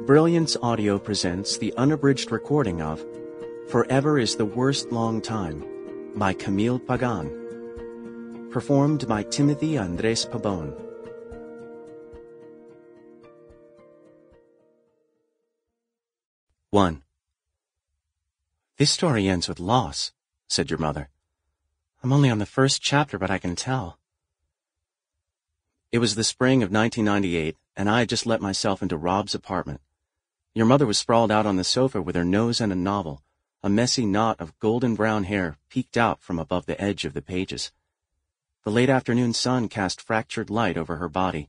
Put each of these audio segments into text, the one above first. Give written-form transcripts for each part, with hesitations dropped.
Brilliance Audio presents the unabridged recording of Forever is the Worst Long Time by Camille Pagán, performed by Timothy Andrés Pabon. One. This story ends with loss, said your mother. I'm only on the first chapter, but I can tell. It was the spring of 1998, and I had just let myself into Rob's apartment. Your mother was sprawled out on the sofa with her nose in a novel. A messy knot of golden brown hair peeked out from above the edge of the pages. The late afternoon sun cast fractured light over her body,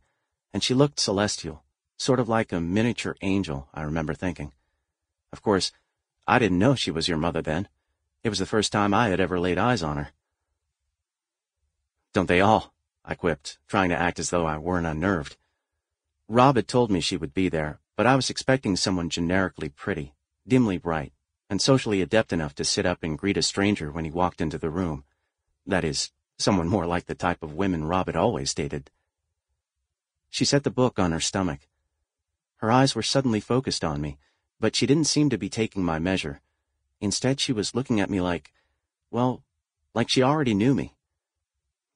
and she looked celestial, sort of like a miniature angel, I remember thinking. Of course, I didn't know she was your mother then. It was the first time I had ever laid eyes on her. Don't they all? I quipped, trying to act as though I weren't unnerved. Rob had told me she would be there, but I was expecting someone generically pretty, dimly bright, and socially adept enough to sit up and greet a stranger when he walked into the room. That is, someone more like the type of women Rob had always dated. She set the book on her stomach. Her eyes were suddenly focused on me, but she didn't seem to be taking my measure. Instead, she was looking at me like she already knew me.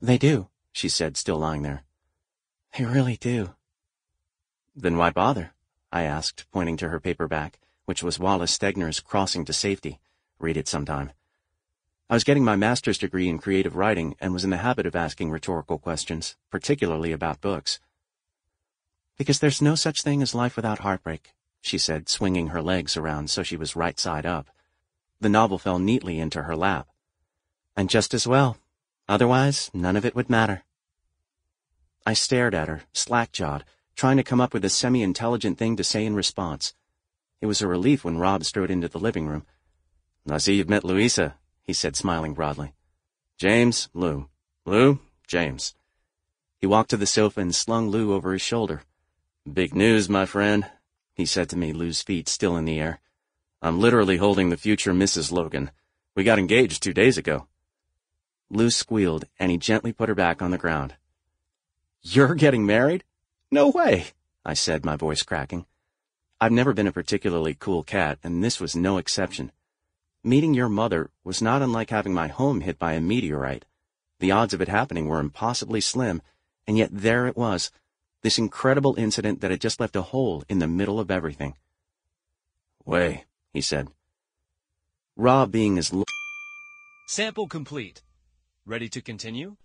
They do, she said, still lying there. They really do. Then why bother? I asked, pointing to her paperback, which was Wallace Stegner's Crossing to Safety. Read it sometime. I was getting my master's degree in creative writing and was in the habit of asking rhetorical questions, particularly about books. Because there's no such thing as life without heartbreak, she said, swinging her legs around so she was right side up. The novel fell neatly into her lap. And just as well. Otherwise, none of it would matter. I stared at her, slack-jawed, trying to come up with a semi-intelligent thing to say in response. It was a relief when Rob strode into the living room. I see you've met Louisa, he said, smiling broadly. James, Lou. Lou, James. He walked to the sofa and slung Lou over his shoulder. Big news, my friend, he said to me, Lou's feet still in the air. I'm literally holding the future Mrs. Logan. We got engaged 2 days ago. Lou squealed, and he gently put her back on the ground. You're getting married? No way, I said, my voice cracking. I've never been a particularly cool cat, and this was no exception. Meeting your mother was not unlike having my home hit by a meteorite. The odds of it happening were impossibly slim, and yet there it was, this incredible incident that had just left a hole in the middle of everything. Way, he said. Rob being as Sample complete. Ready to continue?